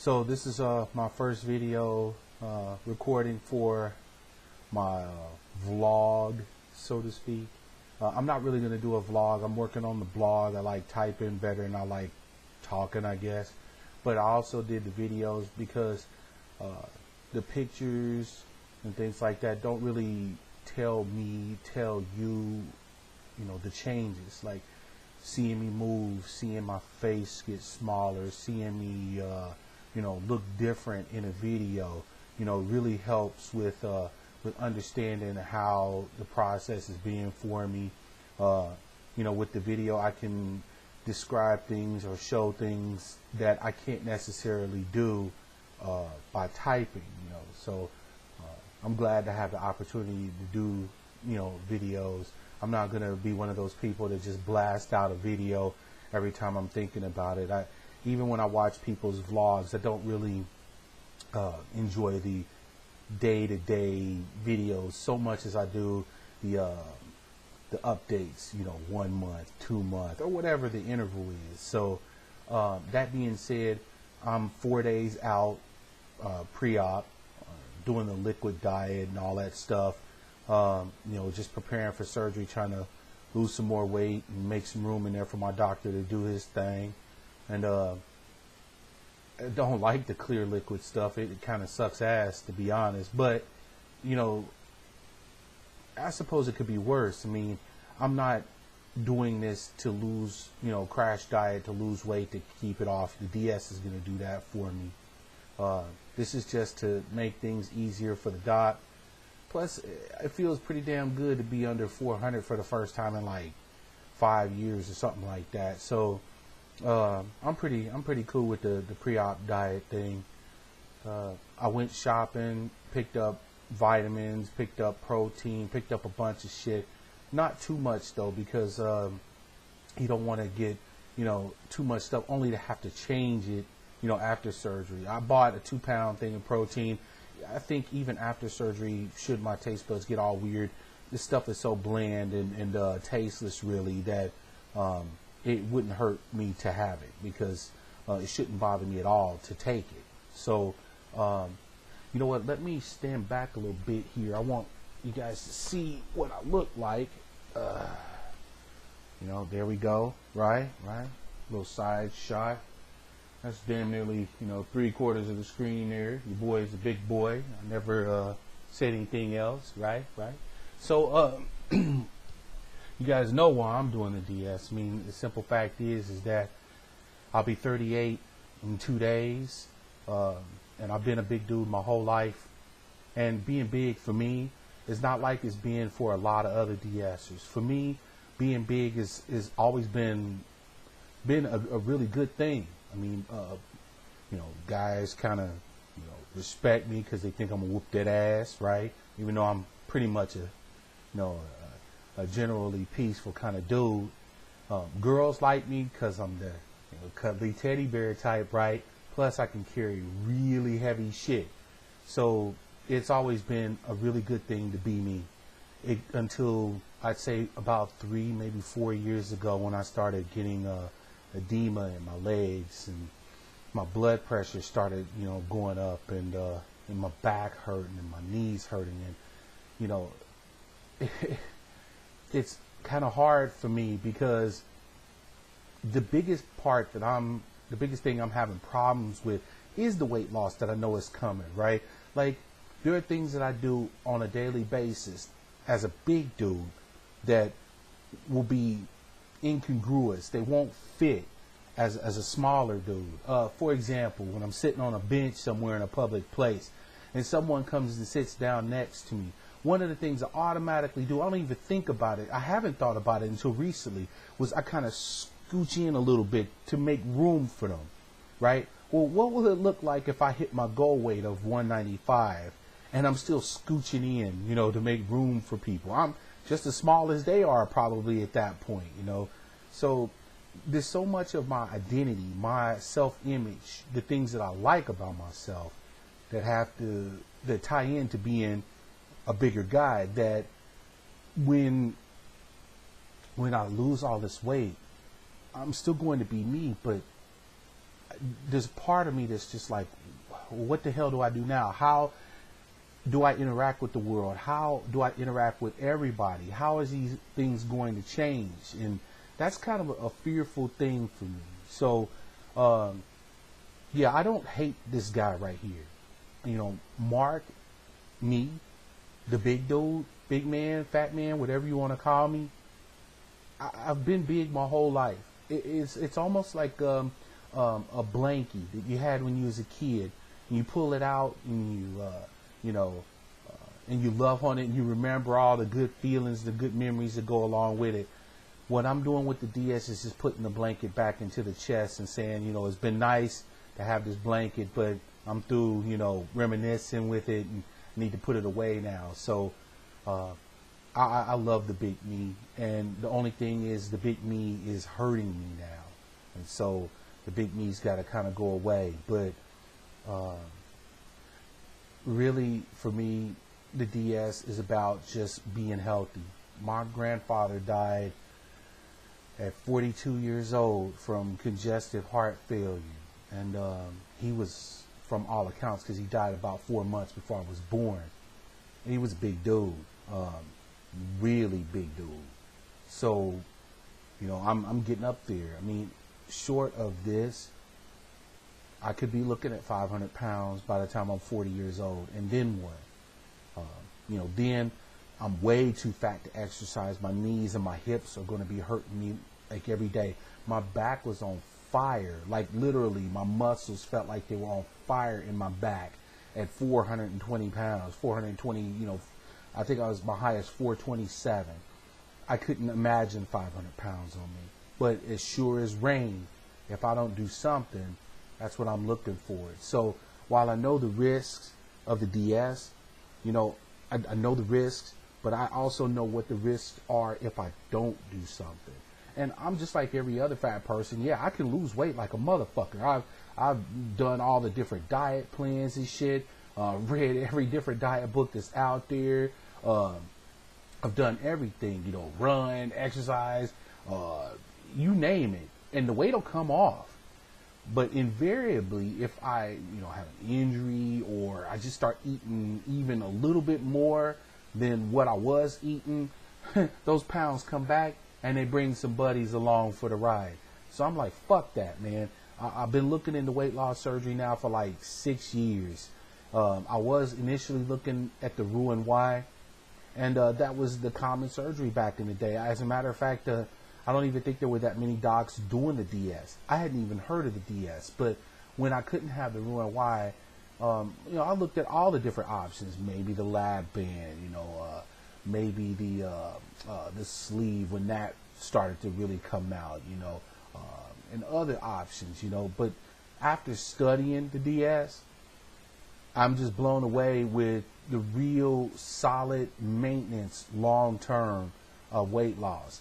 So this is my first video recording for my vlog, so to speak. I'm not really going to do a vlog. I'm working on the blog. I like typing better than I like talking, I guess. But I also did the videos because the pictures and things like that don't really tell you, the changes. Like seeing me move, seeing my face get smaller, seeing me, look different in a video, really helps with understanding how the process is being for me. With the video, I can describe things or show things that I can't necessarily do by typing, So I'm glad to have the opportunity to do, videos. I'm not going to be one of those people that just blast out a video every time I'm thinking about it. Even when I watch people's vlogs, I don't really enjoy the day-to-day videos so much as I do the updates, 1 month, 2 month, or whatever the interval is. So that being said, I'm 4 days out pre-op, doing the liquid diet and all that stuff. Just preparing for surgery, trying to lose some more weight and make some room in there for my doctor to do his thing. And I don't like the clear liquid stuff. It kind of sucks ass, to be honest. But, I suppose it could be worse. I mean, I'm not doing this to lose, crash diet, to lose weight, to keep it off. The DS is going to do that for me. This is just to make things easier for the doc. Plus, it feels pretty damn good to be under 400 for the first time in like 5 years or something like that. So I'm pretty cool with the pre-op diet thing. I went shopping, picked up vitamins, picked up protein, picked up a bunch of shit. Not too much though, because you don't want to get too much stuff only to have to change it after surgery. I bought a 2-pound thing of protein. I think even after surgery, should my taste buds get all weird, this stuff is so bland and tasteless really that it wouldn't hurt me to have it, because it shouldn't bother me at all to take it. So you know what, let me stand back a little bit here. I want you guys to see what I look like. There we go. Right, little side shot. That's damn nearly 3/4 of the screen there. Your boy is a big boy. I never said anything else. Right. So you guys know why I'm doing the DS. I mean, the simple fact is that I'll be 38 in 2 days, and I've been a big dude my whole life. And being big for me is not like it's being for a lot of other DSers. For me, being big is always been a really good thing. I mean, guys kind of, respect me because they think I'm gonna whoop that ass, right? Even though I'm pretty much a generally peaceful kind of dude. Girls like me because I'm the cuddly teddy bear type, right? Plus, I can carry really heavy shit. So it's always been a really good thing to be me. Until I'd say about 3, maybe 4 years ago, when I started getting edema in my legs and my blood pressure started going up, and my back hurting and my knees hurting, and it's kind of hard for me because the biggest thing I'm having problems with is the weight loss that I know is coming, right? Like, there are things that I do on a daily basis as a big dude that will be incongruous. They won't fit as a smaller dude. For example, when I'm sitting on a bench somewhere in a public place and someone comes and sits down next to me, one of the things I automatically do, I don't even think about it, I haven't thought about it until recently, was I kind of scooch in a little bit to make room for them, right? Well, what will it look like if I hit my goal weight of 195 and I'm still scooching in, to make room for people? I'm just as small as they are probably at that point, So there's so much of my identity, my self-image, the things that I like about myself that tie into being a bigger guy, that when I lose all this weight, I'm still going to be me, but there's part of me that's just like, what the hell do I do now? How do I interact with the world? How do I interact with everybody? How is these things going to change? And that's kind of a fearful thing for me. So, yeah, I don't hate this guy right here. You know, Mark, me, the big dude, big man, fat man, whatever you want to call me. I've been big my whole life. It's almost like a blankie that you had when you was a kid, and you pull it out and and you love on it, and you remember all the good feelings, the good memories that go along with it. What I'm doing with the DS is just putting the blanket back into the chest and saying, it's been nice to have this blanket, but I'm through, reminiscing with it and need to put it away now. So I love the big me, and the only thing is the big me is hurting me now, and so the big me's got to kind of go away. But really, for me, the DS is about just being healthy. My grandfather died at 42 years old from congestive heart failure, and he was, from all accounts, because he died about 4 months before I was born, and he was a big dude, really big dude. So, I'm getting up there. I mean, short of this, I could be looking at 500 pounds by the time I'm 40 years old, and then what? Then I'm way too fat to exercise. My knees and my hips are going to be hurting me like every day. My back was on fire. Like literally, my muscles felt like they were on fire in my back at 420 pounds. 420, I think my highest 427. I couldn't imagine 500 pounds on me. But as sure as rain, if I don't do something, that's what I'm looking for. So while I know the risks of the DS, I know the risks, but I also know what the risks are if I don't do something. And I'm just like every other fat person. Yeah, I can lose weight like a motherfucker. I've done all the different diet plans and shit. Read every different diet book that's out there. I've done everything. Run, exercise, you name it, and the weight will come off. But invariably, if I, have an injury or I just start eating even a little bit more than what I was eating, those pounds come back and they bring some buddies along for the ride. So I'm like, fuck that, man. I've been looking into weight loss surgery now for like 6 years. I was initially looking at the Roux-en-Y, and that was the common surgery back in the day. As a matter of fact, I don't even think there were that many docs doing the DS. I hadn't even heard of the DS. But when I couldn't have the Roux-en-Y, I looked at all the different options. Maybe the lab band, maybe the sleeve when that started to really come out, and other options, But after studying the DS, I'm just blown away with the real solid maintenance long-term weight loss.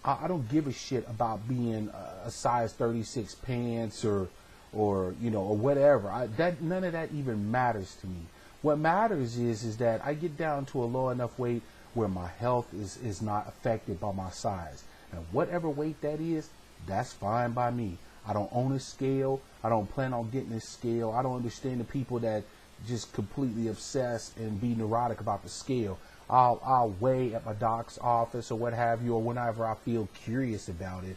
I don't give a shit about being a size 36 pants or whatever. None of that even matters to me. What matters is that I get down to a low enough weight where my health is not affected by my size. And whatever weight that is, that's fine by me. I don't own a scale. I don't plan on getting a scale. I don't understand the people that just completely obsessed and be neurotic about the scale. I'll weigh at my doc's office or what have you, or whenever I feel curious about it.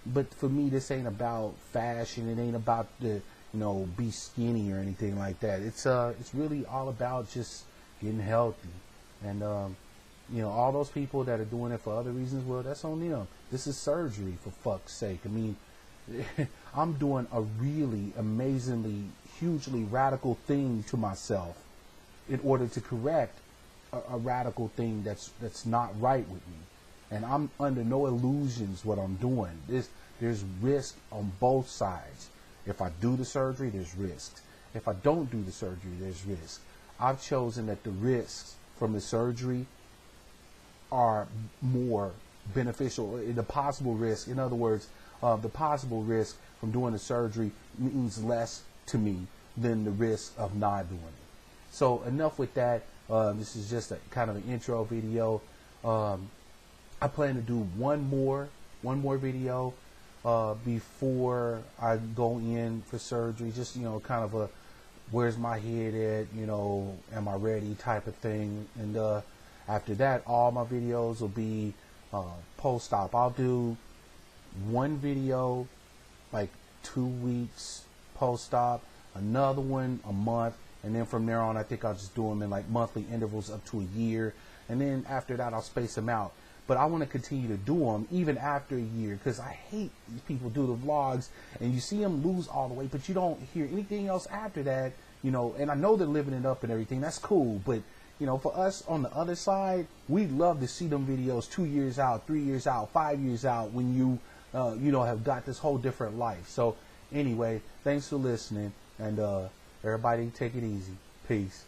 But for me, this ain't about fashion. It ain't about the, be skinny or anything like that. It's really all about just getting healthy. And, all those people that are doing it for other reasons, well, that's on them. This is surgery, for fuck's sake. I mean, I'm doing a really amazingly, hugely radical thing to myself in order to correct a radical thing that's not right with me. And I'm under no illusions what I'm doing. There's risk on both sides. If I do the surgery, there's risks. If I don't do the surgery, there's risks. I've chosen that the risks from the surgery are more beneficial. The possible risk, in other words, the possible risk from doing the surgery means less to me than the risk of not doing it. So enough with that. This is just a kind of an intro video. I plan to do one more video before I go in for surgery. Just, kind of a where's my head at, am I ready type of thing. And after that, all my videos will be post-op. I'll do one video like 2 weeks post-op, another one a month, and then from there on I think I'll just do them in like monthly intervals up to a year, and then after that I'll space them out. But I want to continue to do them even after a year, because I hate people do the vlogs and you see them lose all the weight, but you don't hear anything else after that, and I know they're living it up and everything. That's cool, but for us on the other side, we love to see them videos 2 years out, 3 years out, 5 years out, when you have got this whole different life. So anyway, thanks for listening, and everybody take it easy. Peace.